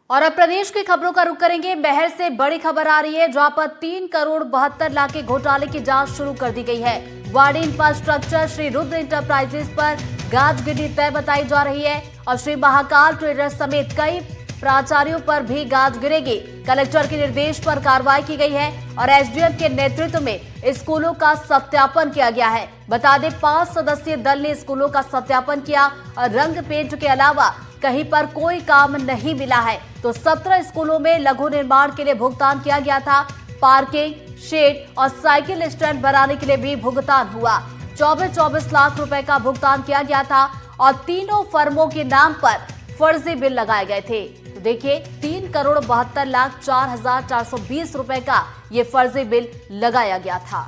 और अब प्रदेश की खबरों का रुख करेंगे। महर से बड़ी खबर आ रही है, जहां पर 3 करोड़ 72 लाख के घोटाले की जांच शुरू कर दी गई है। वाड़ी इंफ्रास्ट्रक्चर श्री रुद्र इंटरप्राइजेज पर गाजगिरी तय बताई जा रही है और श्री महाकाल ट्रेडर्स समेत कई प्राचार्यों पर भी गाज गिरेगी। कलेक्टर के निर्देश पर कार्रवाई की गई है और एसडीएम के नेतृत्व में स्कूलों का सत्यापन किया गया है। बता दें, 5 सदस्यीय दल ने स्कूलों का सत्यापन किया और रंग पेंट के अलावा कहीं पर कोई काम नहीं मिला है। तो 17 स्कूलों में लघु निर्माण के लिए भुगतान किया गया था। पार्किंग, शेड और साइकिल स्टैंड बनाने के लिए भी भुगतान हुआ। 24 लाख रुपए का भुगतान किया गया था और तीनों फर्मों के नाम पर फर्जी बिल लगाए गए थे। तो देखिए, 3 करोड़ 72 लाख 4,420 रुपए का ये फर्जी बिल लगाया गया था।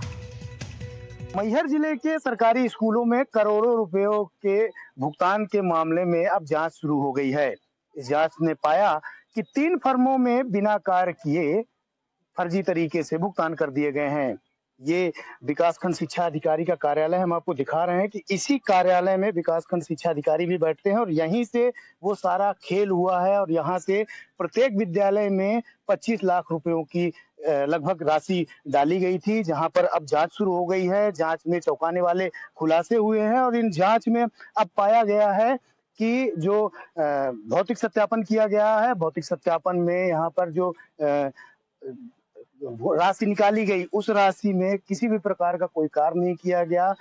मैहर जिले के सरकारी स्कूलों में करोड़ों रुपयों के भुगतान के मामले में अब जांच शुरू हो गई है। इस जांच ने पाया कि 3 फर्मों में बिना कार्य किए फर्जी तरीके से भुगतान कर दिए गए हैं। ये विकासखंड शिक्षा अधिकारी का कार्यालय हम आपको दिखा रहे हैं कि इसी कार्यालय में विकासखंड शिक्षा अधिकारी भी बैठते हैं और यहीं से वो सारा खेल हुआ है और यहाँ से प्रत्येक विद्यालय में 25 लाख रुपयों की लगभग राशि डाली गई थी, जहां पर अब जांच शुरू हो गई है। जांच में चौंकाने वाले खुलासे हुए हैं और इन जांच में अब पाया गया है कि जो भौतिक सत्यापन किया गया है, भौतिक सत्यापन में यहाँ पर जो राशि निकाली गई, उस राशि में किसी भी प्रकार का कोई कार्य नहीं किया गया।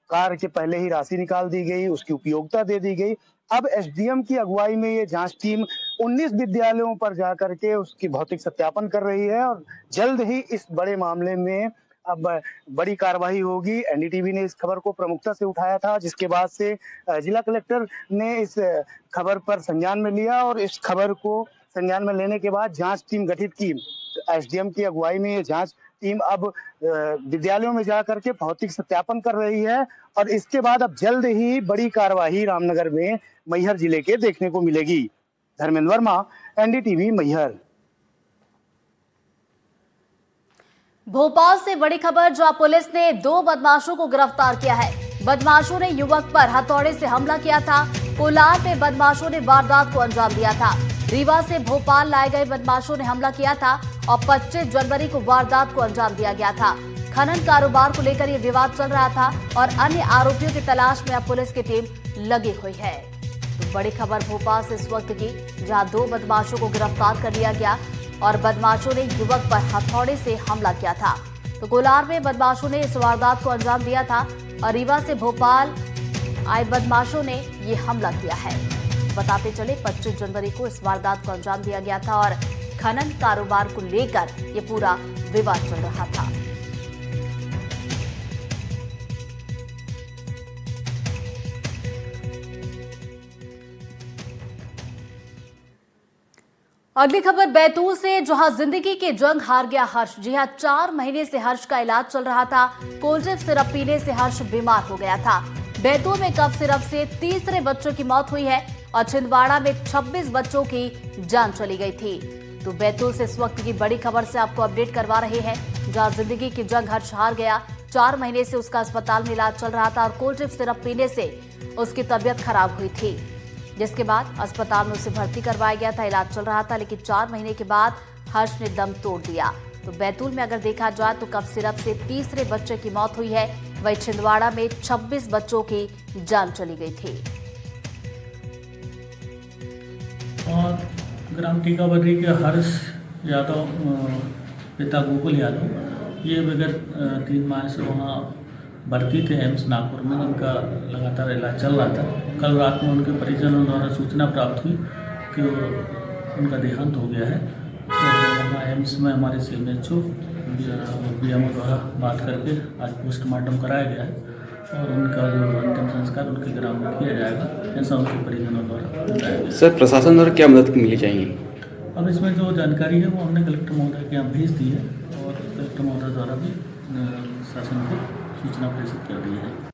कार्य के पहले ही राशि निकाल दी गई, उसकी उपयोगिता दे दी गई। अब एसडीएम की अगुवाई में ये जांच टीम 19 विद्यालयों पर जाकर के उसकी भौतिक सत्यापन कर रही है और जल्द ही इस बड़े मामले में अब बड़ी कार्रवाई होगी। एनडीटीवी ने इस खबर को प्रमुखता से उठाया था, जिसके बाद से जिला कलेक्टर ने इस खबर पर संज्ञान में लिया और इस खबर को संज्ञान में लेने के बाद जांच टीम गठित की। एसडीएम की अगुवाई में ये जांच टीम अब विद्यालयों में जाकर के भौतिक सत्यापन कर रही है और इसके बाद अब जल्द ही बड़ी कार्यवाही रामनगर में मैहर जिले के देखने को मिलेगी। धर्मेंद्र वर्मा, एनडीटीवी मैहर। भोपाल से बड़ी खबर, जहां पुलिस ने 2 बदमाशों को गिरफ्तार किया है। बदमाशों ने युवक पर हथौड़े से हमला किया था। कोलार में बदमाशों ने वारदात को अंजाम दिया था। रीवा से भोपाल लाए गए बदमाशों ने हमला किया था और 25 जनवरी को वारदात को अंजाम दिया गया था। खनन कारोबार को लेकर यह विवाद चल रहा था और अन्य आरोपियों की तलाश में अब पुलिस की टीम लगी हुई है। तो बड़ी खबर भोपाल से इस वक्त की, जहां 2 बदमाशों को गिरफ्तार कर लिया गया और बदमाशों ने युवक पर हथौड़े से हमला किया था। तो कोलार में बदमाशों ने इस वारदात को अंजाम दिया था और रीवा से भोपाल आए बदमाशों ने ये हमला किया है। बताते चले, 25 जनवरी को इस वारदात को अंजाम दिया गया था और खनन कारोबार को लेकर ये पूरा विवाद चल रहा था। अगली खबर बैतूल से, जहां जिंदगी की जंग हार गया हर्ष। जी हां, 4 महीने से हर्ष का इलाज चल रहा था। कोल्ड सिरप पीने से हर्ष बीमार हो गया था। बैतूल में कफ सिरप से तीसरे बच्चों की मौत हुई है और छिंदवाड़ा में 26 बच्चों की जान चली गई थी। तो बैतूल से इस वक्त की बड़ी खबर से आपको अपडेट करवा रहे हैं, जहां जिंदगी की जंग हर्ष हार गया। 4 महीने से उसका अस्पताल में इलाज चल रहा था और कोल्ड सिरप पीने से उसकी तबीयत खराब हुई थी, जिसके बाद अस्पताल में उसे भर्ती करवाया गया था। इलाज चल रहा था, लेकिन 4 महीने के बाद हर्ष ने दम तोड़ दिया। तो बैतूल में अगर देखा जाए तो कफ सिरप से तीसरे बच्चे की मौत हुई है, वहीं छिंदवाड़ा में 26 बच्चों की जान चली गई थी। और ग्राम टीकाबद्री के हर्ष यादव, पिता गोकुल यादव, ये विगत 3 माह से वहाँ भर्ती थे एम्स नागपुर में। उनका लगातार इलाज चल रहा था। कल रात में उनके परिजनों द्वारा सूचना प्राप्त हुई कि उनका देहांत हो गया है। तो वहाँ एम्स में हमारे सीएमएचओ बीएमओ द्वारा बात करके आज पोस्टमार्टम कराया गया है और उनका जो अंतिम संस्कार उनके ग्राम में किया जाएगा, ऐसा उनके परिजनों द्वारा बताया गया। सर, प्रशासन द्वारा क्या मदद मिली चाहिए? अब इसमें जो जानकारी है वो हमने कलेक्टर महोदय के यहाँ भेज दी है और कलेक्टर महोदय द्वारा भी शासन को सूचना प्रेषित कर दी है।